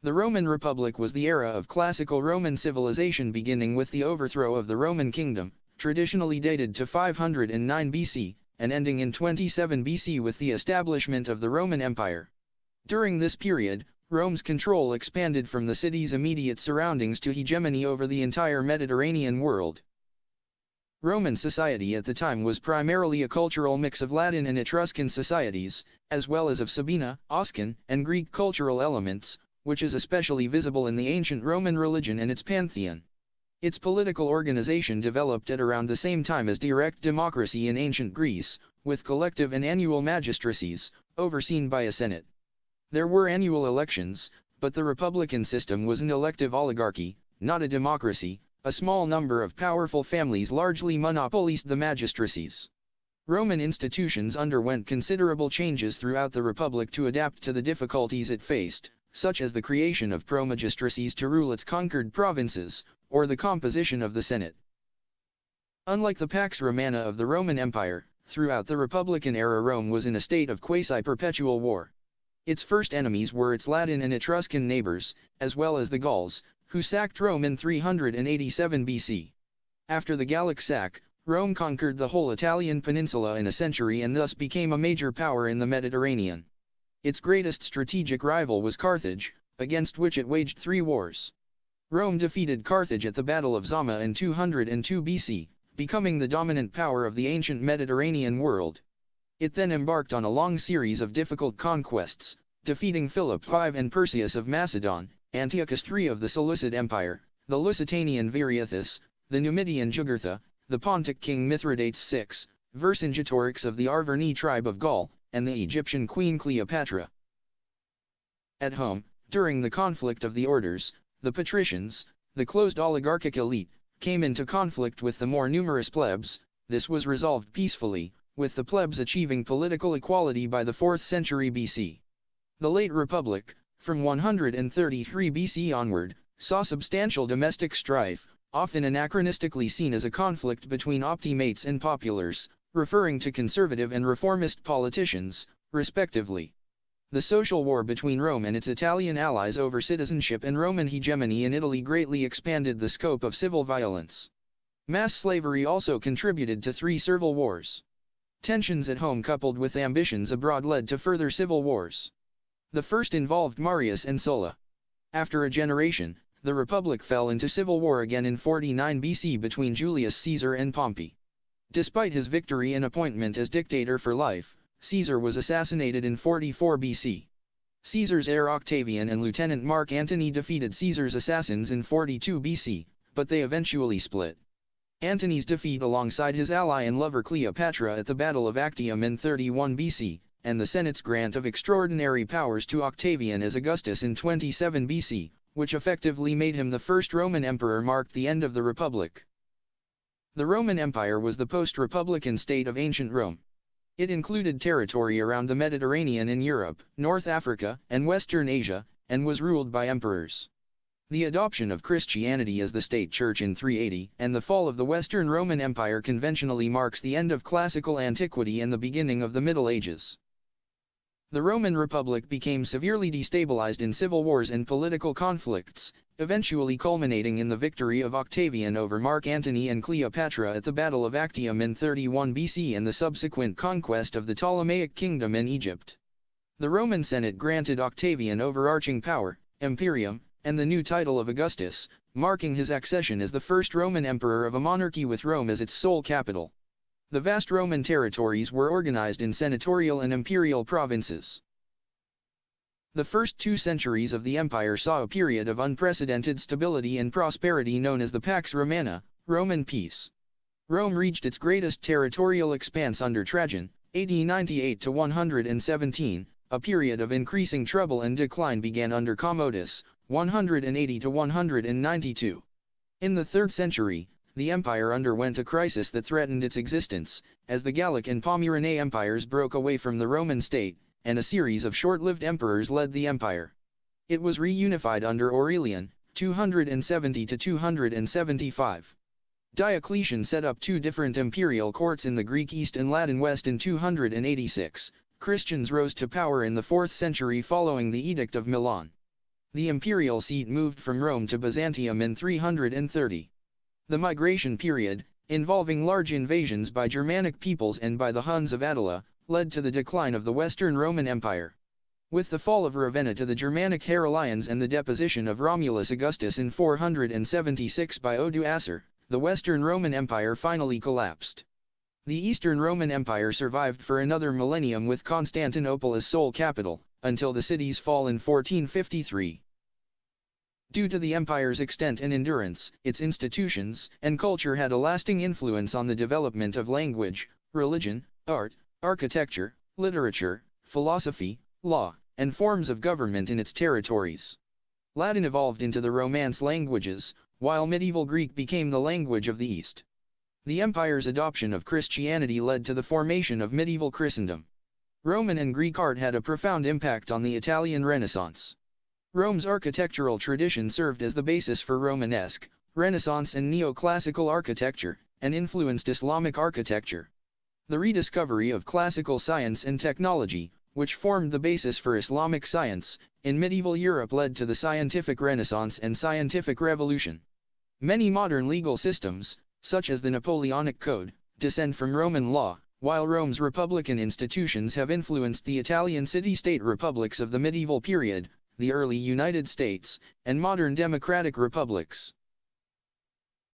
The Roman Republic was the era of classical Roman civilization beginning with the overthrow of the Roman kingdom, traditionally dated to 509 BC, and ending in 27 BC with the establishment of the Roman Empire. During this period, Rome's control expanded from the city's immediate surroundings to hegemony over the entire Mediterranean world. Roman society at the time was primarily a cultural mix of Latin and Etruscan societies, as well as of Sabine, Oscan, and Greek cultural elements, which is especially visible in the ancient Roman religion and its pantheon. Its political organization developed at around the same time as direct democracy in ancient Greece, with collective and annual magistracies, overseen by a senate. There were annual elections, but the republican system was an elective oligarchy, not a democracy. A small number of powerful families largely monopolized the magistracies. Roman institutions underwent considerable changes throughout the Republic to adapt to the difficulties it faced, such as the creation of pro-magistracies to rule its conquered provinces, or the composition of the Senate. Unlike the Pax Romana of the Roman Empire, throughout the Republican era Rome was in a state of quasi-perpetual war. Its first enemies were its Latin and Etruscan neighbors, as well as the Gauls, who sacked Rome in 387 BC. After the Gallic sack, Rome conquered the whole Italian peninsula in a century and thus became a major power in the Mediterranean. Its greatest strategic rival was Carthage, against which it waged 3 wars. Rome defeated Carthage at the Battle of Zama in 202 BC, becoming the dominant power of the ancient Mediterranean world. It then embarked on a long series of difficult conquests, defeating Philip V and Perseus of Macedon, Antiochus III of the Seleucid Empire, the Lusitanian Viriathus, the Numidian Jugurtha, the Pontic king Mithridates VI, Vercingetorix of the Arverni tribe of Gaul, and the Egyptian queen Cleopatra. At home, during the conflict of the orders, the patricians, the closed oligarchic elite, came into conflict with the more numerous plebs. This was resolved peacefully, with the plebs achieving political equality by the 4th century BC. The late Republic, from 133 BC onward, saw substantial domestic strife, often anachronistically seen as a conflict between optimates and populars, referring to conservative and reformist politicians, respectively. The social war between Rome and its Italian allies over citizenship and Roman hegemony in Italy greatly expanded the scope of civil violence. Mass slavery also contributed to 3 civil wars. Tensions at home coupled with ambitions abroad led to further civil wars. The first involved Marius and Sulla. After a generation, the Republic fell into civil war again in 49 BC between Julius Caesar and Pompey. Despite his victory and appointment as dictator for life, Caesar was assassinated in 44 BC. Caesar's heir Octavian and Lieutenant Mark Antony defeated Caesar's assassins in 42 BC, but they eventually split. Antony's defeat alongside his ally and lover Cleopatra at the Battle of Actium in 31 BC, and the Senate's grant of extraordinary powers to Octavian as Augustus in 27 BC, which effectively made him the first Roman emperor, marked the end of the Republic. The Roman Empire was the post-republican state of ancient Rome. It included territory around the Mediterranean in Europe, North Africa, and Western Asia, and was ruled by emperors. The adoption of Christianity as the state church in 380 and the fall of the Western Roman Empire conventionally marks the end of classical antiquity and the beginning of the Middle Ages. The Roman Republic became severely destabilized in civil wars and political conflicts, eventually culminating in the victory of Octavian over Mark Antony and Cleopatra at the Battle of Actium in 31 BC and the subsequent conquest of the Ptolemaic kingdom in Egypt. The Roman Senate granted Octavian overarching power, imperium, and the new title of Augustus, marking his accession as the first Roman emperor of a monarchy with Rome as its sole capital. The vast Roman territories were organized in senatorial and imperial provinces. The first 2 centuries of the empire saw a period of unprecedented stability and prosperity known as the Pax Romana, Roman peace. Rome reached its greatest territorial expanse under Trajan, AD 98 to 117, a period of increasing trouble and decline began under Commodus, 180 to 192. In the 3rd century, the empire underwent a crisis that threatened its existence, as the Gallic and Pomeranian empires broke away from the Roman state, and a series of short-lived emperors led the empire. It was reunified under Aurelian, 270 to 275. Diocletian set up 2 different imperial courts in the Greek East and Latin West in 286. Christians rose to power in the 4th century following the Edict of Milan. The imperial seat moved from Rome to Byzantium in 330. The migration period, involving large invasions by Germanic peoples and by the Huns of Attila, led to the decline of the Western Roman Empire. With the fall of Ravenna to the Germanic Heraclians and the deposition of Romulus Augustus in 476 by Odoacer, the Western Roman Empire finally collapsed. The Eastern Roman Empire survived for another millennium with Constantinople as sole capital, until the city's fall in 1453. Due to the empire's extent and endurance, its institutions and culture had a lasting influence on the development of language, religion, art, architecture, literature, philosophy, law, and forms of government in its territories. Latin evolved into the Romance languages, while medieval Greek became the language of the East. The empire's adoption of Christianity led to the formation of medieval Christendom. Roman and Greek art had a profound impact on the Italian Renaissance. Rome's architectural tradition served as the basis for Romanesque, Renaissance and neoclassical architecture, and influenced Islamic architecture. The rediscovery of classical science and technology, which formed the basis for Islamic science, in medieval Europe led to the scientific Renaissance and scientific revolution. Many modern legal systems, such as the Napoleonic Code, descend from Roman law, while Rome's republican institutions have influenced the Italian city-state republics of the medieval period, the early United States, and modern democratic republics.